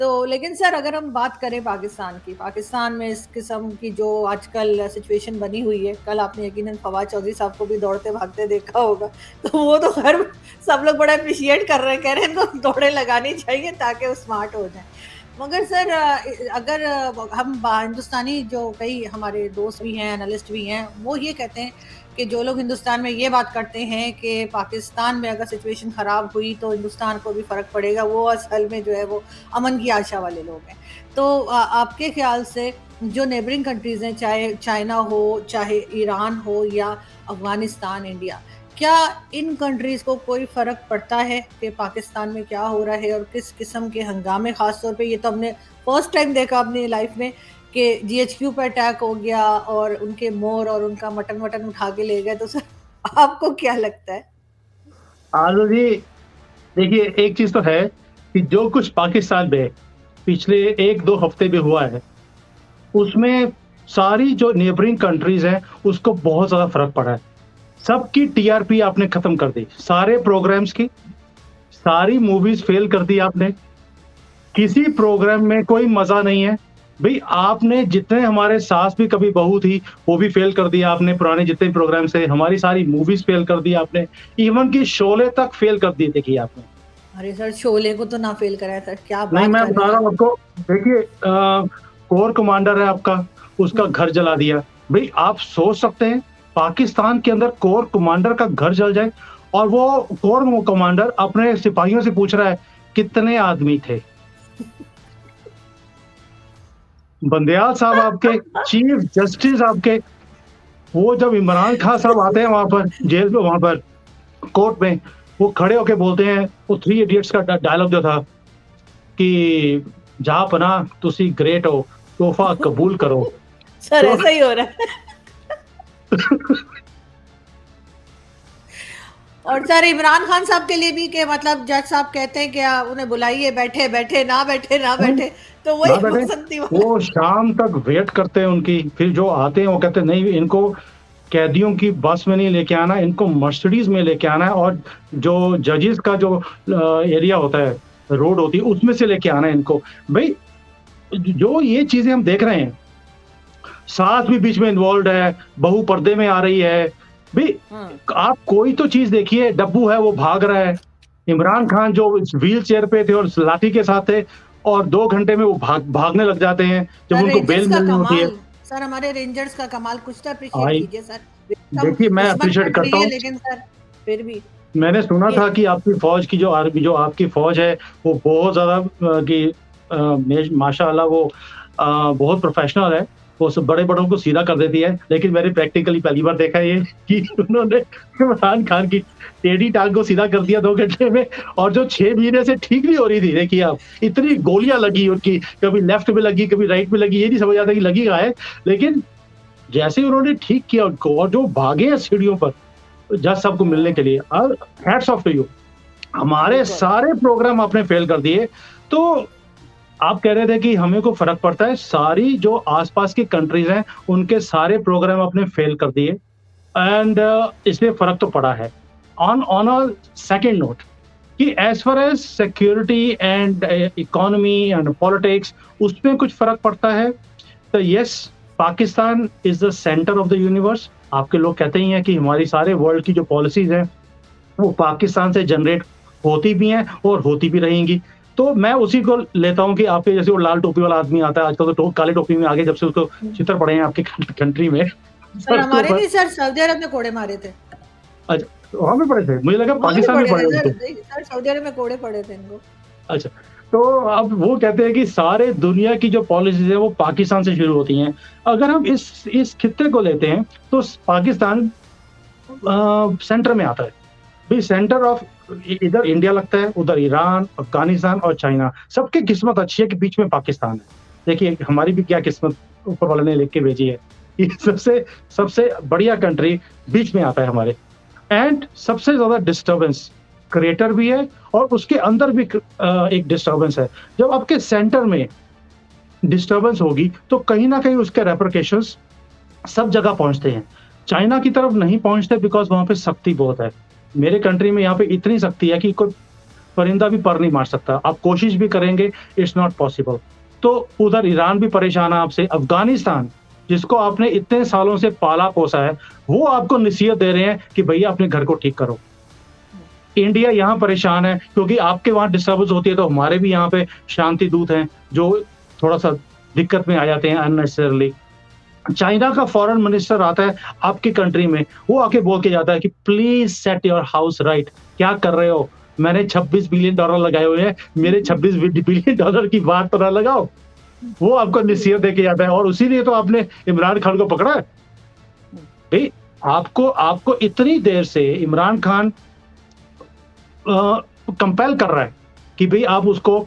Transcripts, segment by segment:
तो लेकिन सर अगर हम बात करें पाकिस्तान की, पाकिस्तान में इस किस्म की जो आजकल सिचुएशन बनी हुई है, कल आपने यकीनन फवाद चौधरी साहब को भी दौड़ते भागते देखा होगा, तो वो तो खैर सब लोग बड़ा अप्रिशिएट कर रहे हैं, कह रहे हैं इनको दौड़े लगानी चाहिए ताकि वो स्मार्ट हो जाए। मगर सर अगर हम हिंदुस्तानी जो कई हमारे दोस्त भी हैं, एनालिस्ट भी हैं, वो ये कहते हैं कि जो लोग हिंदुस्तान में ये बात करते हैं कि पाकिस्तान में अगर सिचुएशन ख़राब हुई तो हिंदुस्तान को भी फ़र्क पड़ेगा, वो असल में जो है वो अमन की आशा वाले लोग हैं। तो आपके ख्याल से जो नेबरिंग कंट्रीज़ हैं, चाहे चाइना हो, चाहे ईरान हो या अफ़गानिस्तान, इंडिया, क्या इन कंट्रीज़ को कोई फ़र्क पड़ता है कि पाकिस्तान में क्या हो रहा है और किस किस्म के हंगामे, ख़ास तौर पे ये तो हमने फर्स्ट टाइम देखा अपनी लाइफ में कि जीएचक्यू पे अटैक हो गया और उनके मोर और उनका मटन वटन उठा के ले गए, तो सर आपको क्या लगता है? आज़ाद जी, देखिए एक चीज़ तो है कि जो कुछ पाकिस्तान में पिछले 1-2 हफ्ते में हुआ है, उसमें सारी जो नेबरिंग कंट्रीज़ हैं, उसको बहुत ज़्यादा फ़र्क पड़ा है। सबकी टीआरपी आपने खत्म कर दी, सारे प्रोग्राम्स की, सारी मूवीज़ फेल कर दी आपने, किसी प्रोग्राम में कोई मज़ा नहीं है। भई आपने जितने हमारे सास भी कभी बहू थी, वो भी फेल कर दिया आपने, पुराने जितने भी प्रोग्राम्स थे, हमारी सारी मूवीज़ फेल कर दी आपने, इवन कि शोले तक फेल कर दिए देखिए आपने। अरे सर, शोले को तो ना फेल कराया सर, क्या नहीं, बात मैं कर रहे बता हैं रहा आप? हूँ आपको, देखिए कोर कमांडर है आपका, उसका हुँ। घर जला दिया। भई आप सोच सकते हैं, पाकिस्तान के अंदर कोर कमांडर का घर जल जाए और वो कोर कमांडर अपने सिपाहियों से पूछ रहा है, कितने आदमी थे? बंदयाल साहब आपके, चीफ जस्टिस आपके, वो जब इमरान खान साहब आते हैं वहाँ पर, जेल में वहाँ पर, कोर्ट में, वो खड़े होके बोलते हैं, वो थ्री इडियट्स का डायलॉग जो था कि जहाँपनाह तुसी ग्रेट हो, तोहफ़ा कबूल करो। सर तो ऐसा ही हो रहा है। और सर इमरान खान साहब के लिए भी कि मतलब जज साहब कहते हैं कि उन्हें बुलाइए, बैठे बैठे ना बैठे ना हुँ, बैठे, तो ना वही बेटे, बसंती वाला। वो शाम तक वेट करते हैं उनकी, फिर जो आते हैं वो कहते हैं नहीं इनको कैदियों की बस में नहीं लेके आना, इनको मर्सिडीज़ में लेके आना है और जो जजेस का जो एरिया होता है, रोड होती है, उसमें से लेके आना है इनको। भई जो ये चीज़ें हम देख रहे हैं, सास भी बीच में इन्वॉल्व्ड है, बहू पर्दे में आ रही है। भई हाँ। आप कोई तो चीज़ देखिए, डब्बू है वो भाग रहा है, इमरान खान जो व्हील चेयर पे थे और लाठी के साथ थे और 2 घंटे में वो भागने लग जाते हैं, जब सर उनको रेंजर्स बेल का मिलनी होती है। कमाल, सर हमारे रेंजर्स का कमाल, कुछ तो अप्रिशिएट आई कीजिए सर। हम देखिए मैं दुश्मन एप्रिशिएट कंट्री करता है हूँ। लेकिन सर फिर भी मैंने सुना ये था कि आपकी फ़ौज की जो आर्मी जो आपकी फ़ौज है, वो बहुत ज़्यादा कि माशाअल्लाह वो बहुत प्रोफ़ेशनल है। वो सब बड़े-बड़ों को सीधा कर देती है। लेकिन मैंने प्रैक्टिकली पहली बार देखा ये कि उन्होंने इमरान खान की टेढ़ी टाँग को सीधा कर दिया 2 घंटे में और जो 6 महीने से ठीक नहीं हो रही थी, देखिए आप। इतनी गोलियाँ लगी उनकी, कभी लेफ्ट में लगी, कभी राइट में लगी, ये नहीं समझ आता कि लगी कहाँ है। लेकिन जैसे ही उन्होंने ठीक किया उनको और जो भागे हैं सीढ़ियों पर जज साहब को मिलने के लिए, हैट्स ऑफ टू यू। हमारे बिल्कुल। सारे प्रोग्राम आपने फेल कर दिए। तो आप कह रहे थे कि हमें को फ़र्क पड़ता है, सारी जो आस-पास की कंट्रीज़ हैं, उनके सारे प्रोग्राम आपने फेल कर दिए एंड इसलिए फ़र्क तो पड़ा है। On on a second note कि as far as security and economy and politics उसमें कुछ फ़र्क पड़ता है। तो yes, Pakistan is the centre of the universe. आपके लोग कहते ही हैं कि हमारी सारे वर्ल्ड की जो पॉलिसीज़ हैं, वो पाकिस्तान से जनरेट होती भी हैं और होती भी रहेंगी। तो मैं उसी को लेता हूँ कि आपके जैसे वो लाल टोपी वाला आदमी आता है, आजकल तो काली टोपी में आ गए जब से उसको चित्तर पड़े हैं आपकी कंट्री में सर सड़कों हमारे पर। नहीं सर, सऊदी अरब में कोड़े मारे थे। अच्छा, वहाँ पे पड़े थे? मुझे लगा वहाँ भी पाकिस्तान में पड़े पड़े थे सर, उनको। नहीं सर सऊदी अरब में कोड़े पड़े थे इनको। अच्छा, तो अब वो कहते हैं कि सारे दुनिया की जो पॉलिसीज़ है वो पाकिस्तान से शुरू होती हैं। अगर हम इस खित्ते को लेते हैं, तो पाकिस्तान सेंटर में आता है। भई सेंटर ऑफ इधर इंडिया लगता है, उधर ईरान, अफ़गानिस्तान और चाइना। सबकी किस्मत अच्छी है कि बीच में पाकिस्तान है। देखिए हमारी भी क्या किस्मत ऊपर वाले ने लिख के भेजी है। कि सबसे सबसे बढ़िया कंट्री बीच में आता है हमारे एंड सबसे ज़्यादा डिस्टर्बेंस क्रिएटर भी है और उसके अंदर भी एक डिस्टर्बेंस है। जब आपके सेंटर में डिस्टर्बेंस होगी, तो कहीं न कहीं उसके रेपरकशंस सब जगह पहुँचते हैं। चाइना की तरफ नहीं पहुँचते बिकॉज़ वहाँ पे सख्ती बहुत है। मेरे कंट्री में यहाँ पे इतनी सख्ती है कि कोई परिंदा भी पर नहीं मार सकता। आप कोशिश भी करेंगे, इट्स नॉट पॉसिबल। तो उधर ईरान भी परेशान है आपसे, अफ़गानिस्तान जिसको आपने इतने सालों से पाला-पोसा है, वो आपको नसीहत दे रहे हैं कि भैया अपने घर को ठीक करो। इंडिया यहाँ परेशान है क्योंकि आपके वहाँ डिस्टर्बेंस होती है तो हमारे भी यहाँ पे शांति दूत हैं, जो थोड़ा-सा दिक्कत में आ जाते हैं अननेसेसरीली। चाइना का फॉरेन मिनिस्टर आता है आपकी कंट्री में, वो आके बोल के जाता है कि please set your house right. क्या कर रहे हो? मैंने $26 बिलियन लगाए हुए हैं, मेरे $26 बिलियन की बात तो ना लगाओ। वो आपको नसीहत देके जाता है और उसीलिए तो आपने इमरान खान को पकड़ा है। भई आपको आपको इतनी देर से इमरान खान कंपेल कर रहा है कि भई आप उसको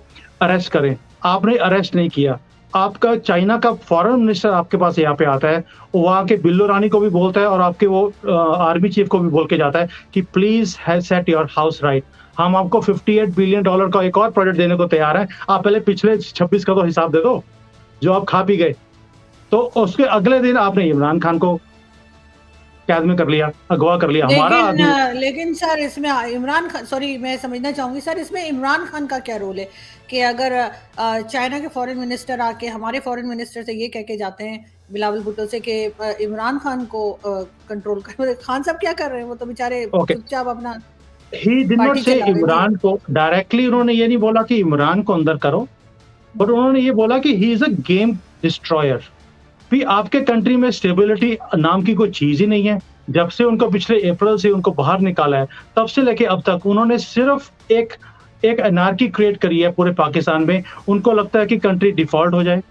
अरेस्ट करें। आपने अरेस्ट नहीं किया। आपका चाइना का फॉरेन मिनिस्टर आपके पास यहाँ पे आता है, वहाँ के बिल्लो रानी को भी बोलता है और आपके वो आर्मी चीफ को भी बोल के जाता है कि प्लीज़ है सेट योर हाउस राइट। हम आपको $58 बिलियन का एक और प्रोजेक्ट देने को तैयार हैं। आप पहले पिछले 26 का तो हिसाब दे दो, जो आप खा पी गए। तो उसके अगले दिन आपने इमरान खान को कैद में कर लिया, अगवा कर लिया। हमारा आदमी लेकिन सर इसमें इमरान खान, सॉरी मैं समझना चाहूँगी सर, इसमें इमरान खान का क्या रोल है कि अगर चाइना के फॉरेन मिनिस्टर आके हमारे फॉरेन मिनिस्टर से ये कह के जाते हैं बिलावल भुट्टो से कि इमरान खान को कंट्रोल कर, खान साहब क्या कर रहे हैं? वो तो बेचारे ओके। चुपचाप अपना ही डिड नॉट पार्टी से चला रहे। जी इमरान को डायरेक्टली, उन्होंने ये नहीं बोला कि इमरान को अंदर करो, बट उन्होंने ये बोला कि he is a game destroyer. भी आपके कंट्री में स्टेबिलिटी नाम की कोई चीज़ ही नहीं है। जब से उनको पिछले अप्रैल से उनको बाहर निकाला है, तब से लेके अब तक उन्होंने सिर्फ़ एक एक एनार्की क्रिएट करी है पूरे पाकिस्तान में। उनको लगता है कि कंट्री डिफ़ॉल्ट हो जाए,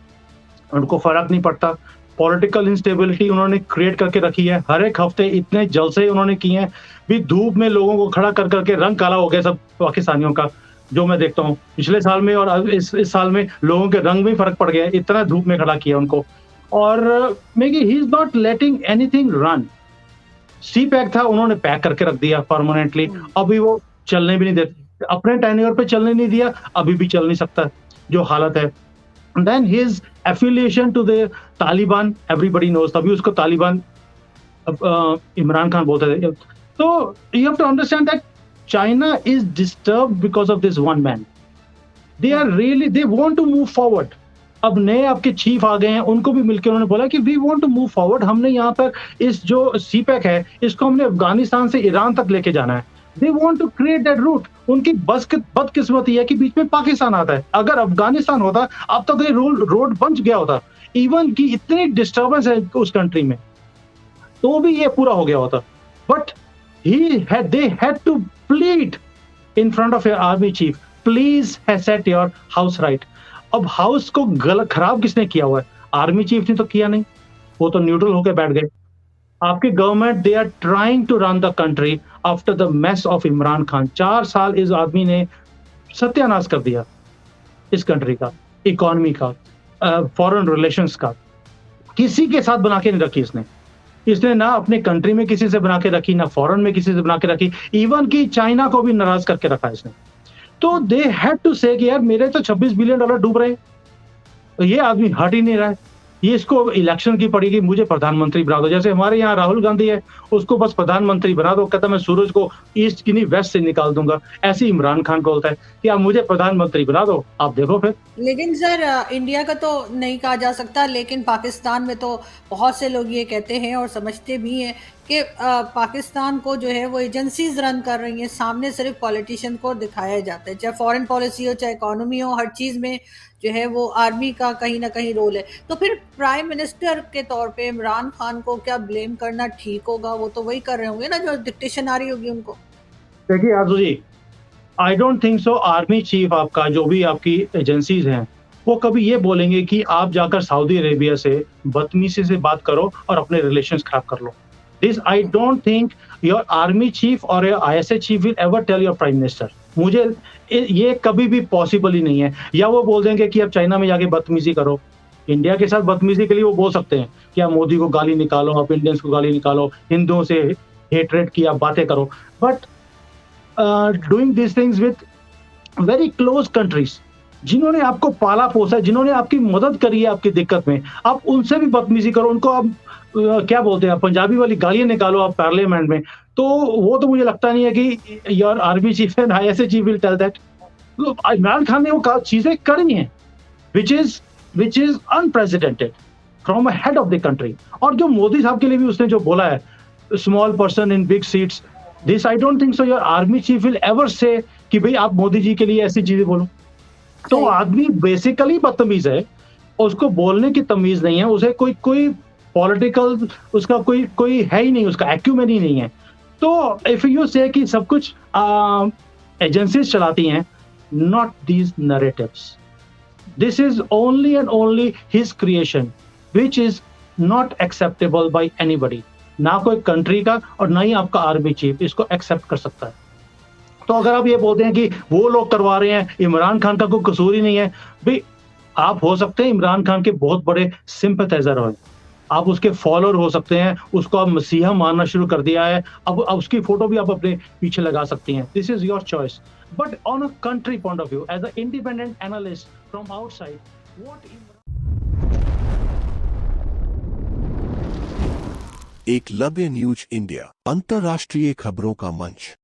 उनको फ़र्क नहीं पड़ता। पॉलिटिकल इंस्टेबिलिटी उन्होंने क्रिएट करके रखी है। हर एक हफ़्ते इतने जलसे उन्होंने किए हैं, भी धूप में लोगों को खड़ा कर कर के रंग काला हो गया सब पाकिस्तानियों का, जो मैं देखता हूँ। पिछले साल में और अब इस साल में लोगों के रंग में फ़र्क पड़ गया है, इतना धूप में खड़ा किया उनको। और Maggie he is not letting anything run. CPEC था, उन्होंने पैक करके रख दिया परमानेंटली। अभी वो चलने भी नहीं देते, अपने टेन्योर पे चलने नहीं दिया, अभी भी चल नहीं सकता, जो हालत है। Then his affiliation to the Taliban, everybody knows, तभी उसको तालिबान इमरान खान बोलते थे। तो you have to understand that China is disturbed because of this one man. They are really, they want to move forward. अब नए आपके चीफ आ गए हैं, उनको भी मिलके उन्होंने बोला कि we want to move forward. हमने यहाँ पर इस जो सीपैक है, इसको हमने अफ़गानिस्तान से ईरान तक लेके जाना है। They want to create that route. उनकी बदकिस्मती है कि बीच में पाकिस्तान आता है। अगर अफ़गानिस्तान होता, अब तक ये रोड बन गया होता। इवन कि इतनी डिस्टर्बेंस है उस कंट्री में, तो भी ये पूरा हो गया होता। But they had to plead in front of your army chief, please set your house right. अब हाउस को खराब किसने किया हुआ है? आर्मी चीफ ने तो किया नहीं, वो तो न्यूट्रल होकर बैठ गए। आपकी government, they are trying to run the country after the mess of Imran Khan. 4 साल इस आदमी ने सत्यानाश कर दिया इस कंट्री का, इकोनॉमी का, फॉरेन रिलेशंस का। किसी के साथ बना के नहीं रखी इसने। इसने ना अपने कंट्री में किसी से बना के रखी, ना फॉरेन में किसी से बना के रखी, इवन कि चाइना को भी नाराज करके रखा इसने। तो दे हैड टू से कि यार मेरे तो $26 बिलियन डूब रहे हैं, ये आदमी हट ही नहीं रहा है। ये इसको इलेक्शन की पड़ेगी, मुझे प्रधानमंत्री बना दो। जैसे हमारे यहाँ राहुल गांधी है, उसको बस प्रधानमंत्री बना दो, कहता मैं सूरज को ईस्ट की नहीं वेस्ट से निकाल दूंगा। ऐसे ही इमरान खान को बोलता है कि आप मुझे प्रधानमंत्री बना दो, आप देखो फिर। लेकिन सर इंडिया का तो नहीं कहा जा सकता, लेकिन पाकिस्तान में तो बहुत से लोग ये कहते हैं और समझते भी हैं कि पाकिस्तान को जो है वो एजेंसीज रन कर रही हैं, सामने सिर्फ पॉलिटिशियन को दिखाया जाता है। चाहे फॉरेन पॉलिसी हो, चाहे इकोनॉमी हो, हर चीज़ में जो है वो आर्मी का कहीं ना कहीं रोल है। तो फिर प्राइम मिनिस्टर के तौर पे इमरान खान को क्या ब्लेम करना ठीक होगा? वो तो वही कर रहे होंगे ना जो डिक्टेशन आ रही होगी उनको। देखिए Arzoo ji, I don't think so army chief आपका, जो भी आपकी एजेंसीज हैं, वो कभी ये बोलेंगे कि आप जाकर सऊदी अरेबिया से बदतमीजी से बात करो और अपने रिलेशंस खराब कर लो। This I don't think your army chief और your ISA chief will ever tell your prime minister. मुझे ये कभी भी पॉसिबल ही नहीं है। या वो बोल देंगे कि अब चाइना में जाके बदतमीजी करो। इंडिया के साथ बदतमीजी के लिए वो बोल सकते हैं कि आप मोदी को गाली निकालो, आप इंडियंस को गाली निकालो, हिंदुओं से हेटरेट की आप बातें करो। But doing these things with very close countries, जिन्होंने आपको पाला पोसा है, जिन्होंने आपकी मदद करी है आपकी दिक्कत में, आप उनसे भी बदतमीजी करो, उनको आप क्या बोलते हैं, पंजाबी वाली गालियाँ निकालो आप पार्लियामेंट में, तो वो तो मुझे लगता नहीं है कि your army chief and ISI chief will tell that. लोग इमरान खान ने वो चीजें करी हैं, which is unprecedented from a head of the country। और जो मोदी साहब के लिए भी उसने जो बोला है, small person in big seats, this I don't think so your army chief will ever से कि भाई आप मोदी जी के लिए ऐसी चीजें बोलो। तो सही। आदमी बेसिकली बदतमीज है, उसको बोलने की तमीज नहीं है, उसे कोई कोई पॉलिटिकल उसका कोई कोई है ही नहीं, उसका एक्यूमेन ही नहीं है। तो इफ यू से कि सब कुछ एजेंसीज चलाती हैं, not these narratives, this is only and only his creation which is not acceptable by anybody। ना कोई कंट्री का और ना ही आपका आर्मी चीफ इसको एक्सेप्ट कर सकता है। तो अगर आप ये बोलते हैं कि वो लोग करवा रहे हैं, इमरान खान का कोई कसूर ही नहीं है, भाई आप हो सकते हैं इमरान खान के बहुत बड़े सिंपैथाइजर हो, आप उसके फॉलोअर हो सकते हैं, उसको आप मसीहा मानना शुरू कर दिया है, अब उसकी फोटो भी आप अपने पीछे लगा सकती हैं, this is your choice. But on a country point of view, as an independent analyst from outside, what Eklavya news India, अंतर्राष्ट्रीय खबरों का मंच।